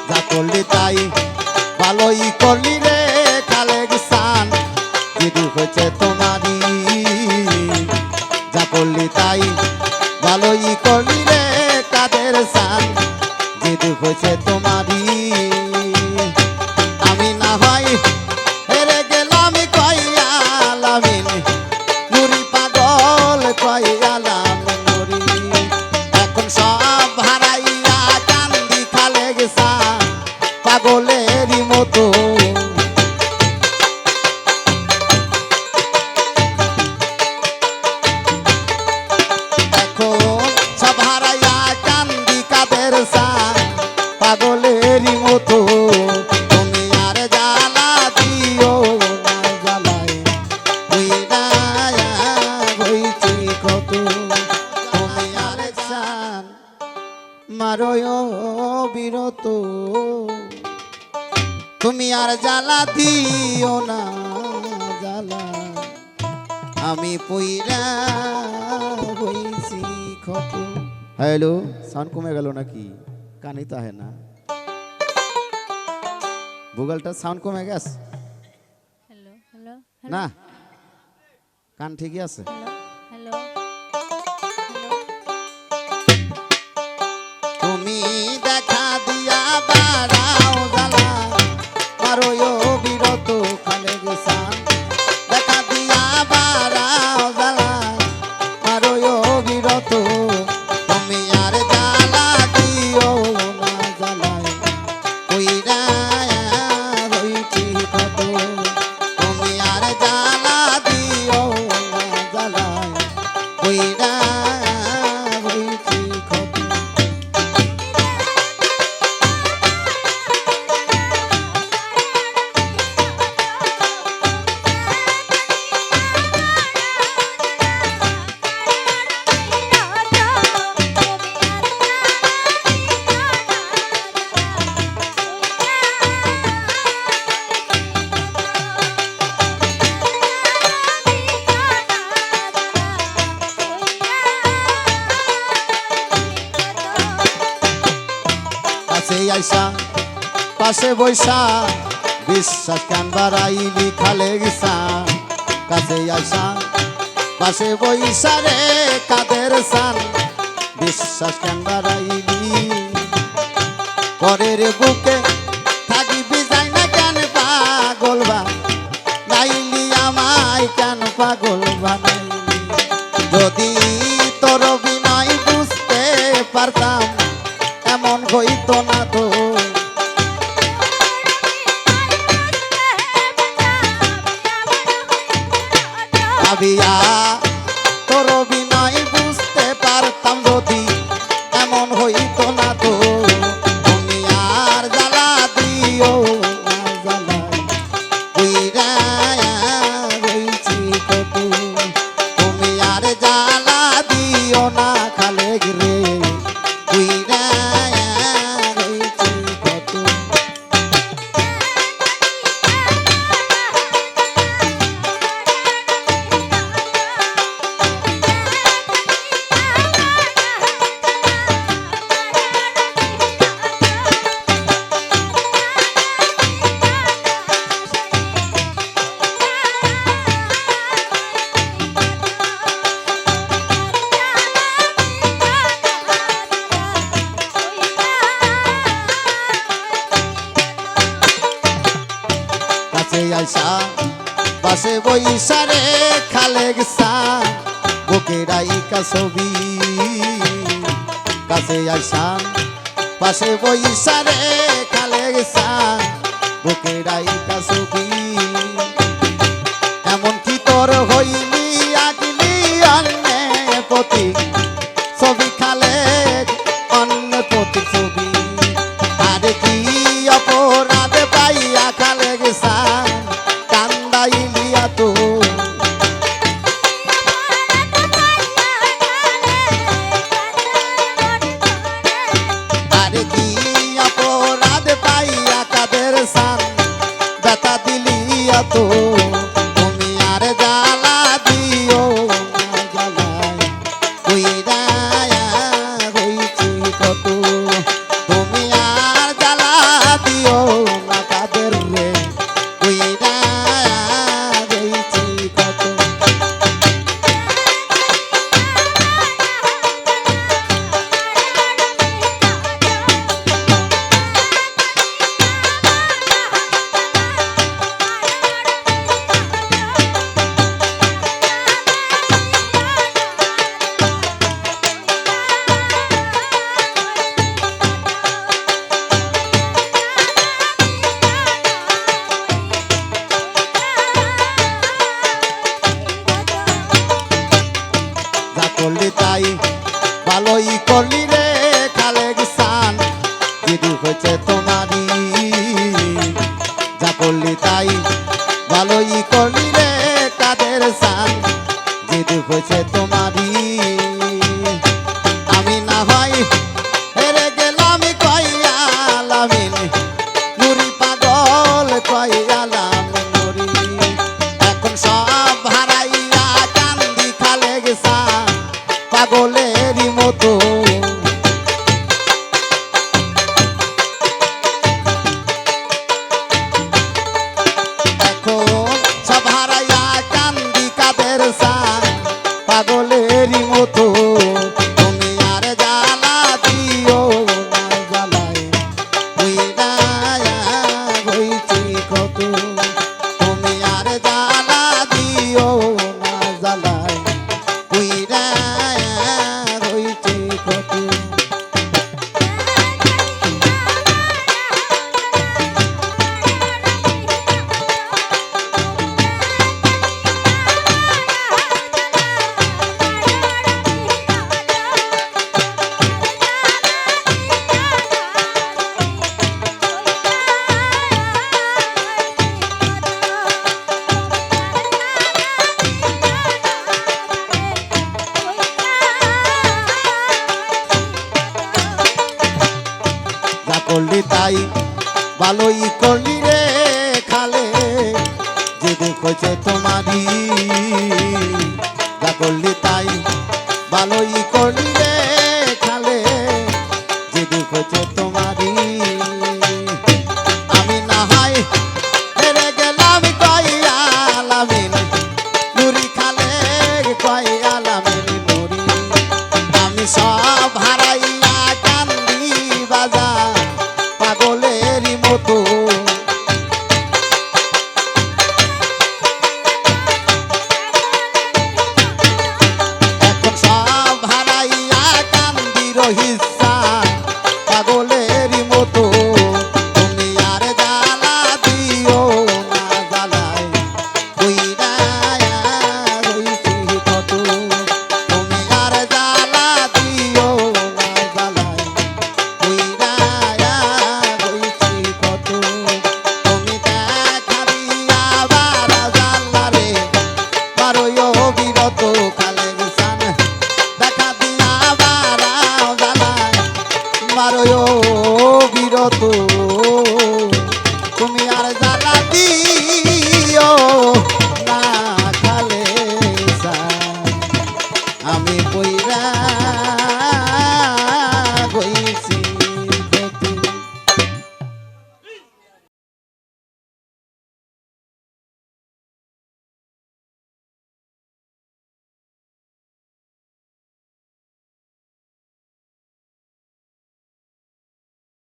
যা করলি তাই ভালোই করলি রে খালেক সান যদি হয়েছে তোমারই যা করলি তাই ভালোই করলি রে কাদের সান যদি হয়েছে তোমারই আমি না হয় হেরে গেলাম কয়ালামিন নুরি পাগল কয়ালামিন নুরি এখন সব হারাইয়া কান্দি খালেক সান পাগলেরই মতো পাগলেরই মতো তুমি আর জ্বালা দিও না জ্বালায় হইরা হইছি কত তুমি আর চান মারয় বিরত তুমি আর জ্বালা দিও না জ্বালা আমি পইরা হইছি কত। হ্যালো, সাউন্ড কমে গেল নাকি? কানই তো আহে না, গুগলটা সাউন্ড কমে গেছে না, কান ঠিকই আছে। তুমি দেখা দিয়া বাড়াও জ্বালা মারো বিরত খালেক সান দেখা দিয়া বাড়াও জ্বালা মারো বিরত তুমি আর জ্বালা দিও না জ্বালায় কইরা হইছি কত তুমি আর জ্বালা দিও না জ্বালায় কইরা হইছি কত। আইসা পাশে বৈশা বিশ্বাস কেন বাড়াইলি খালেক সান কাছে আইসা পাশে বৈশা রে কাদের সান বিশ্বাস কেন বাড়াইলি পরের বুকে থাকিবি যাই না কেন পাগল বানাইলি আমায় কেন পাগল বানাইলি যদি তোর বিনয় বুঝতে পারতাম এমন হইতো না তো ভাবিয়া তোর বিনয় বুঝতে পারতাম যদি এমন হইতো না তো তুমি আর জ্বালা দিও না জ্বালায় কইরা হইছি কত তুমি আর জ্বালা দিও না খালেক রে কইরা আইসা পাশে বইসা রে খালেক সান বুকের আইকা ছবি কাছে আইসা পাশে বইসা রে খালেক সান বুকের আইকা ছবি এমন কি তোর হইনি আগলি অন্য প্রতি ছবি খালেক অন্য প্রতি ছবি আর কি অপরাধ পাইয়া খালেক সান কান্দাইলিয়া তো আর কি অপরাধ পাইয়া কাদের সান ব্যথা দিলি হয়েছে তোমারই, যা করলি তাই ভালোই করলি রে কাদের সান, যে দুঃখ হয়েছে তোমারই। আমি না হয় হেরে গেলাম কয়ালামিন, নুরি পাগল কয়ালাম নুরি, এখন সব হারাইয়া কান্দি খালে গেছা পাগলেরই মতো। পাগলেরই মতো তুমি আর জ্বালা দিও না, জ্বালায় হইয়া হইছি কত, তুমি আর জ্বালা দিও না, জ্বালায় হইয়া হইছি কত। করলি তাই ভালোই করলি রে খালে, যে দুঃখ হয়েছে তোমারই, যা করলি তাই ভালোই করলি রে খালে, যে দুঃখ হয়েছে তোমারই। আমি না হয় হেরে গেলাম কয়ালামিন, নুরি খালে কয়ালামিন নুরি, আমি সব হারাইয়া কান্দি বাজা পাগলেরই মতো। এখন সব হারাইয়া কান্দি রহিসা পাগলেরই মতো, তুমি আর জ্বালা দিও না, জ্বালায় কইরা হইছি কত, তুমি আর জ্বালা দিও না, জ্বালায় কইরা হইছি কত, তুমি দেখা দিয়া বারা জ্বালা রে বারোয় বিরত খালে গেছান, দেখা দিয়া বারা জ্বালা বারোয় বিরত।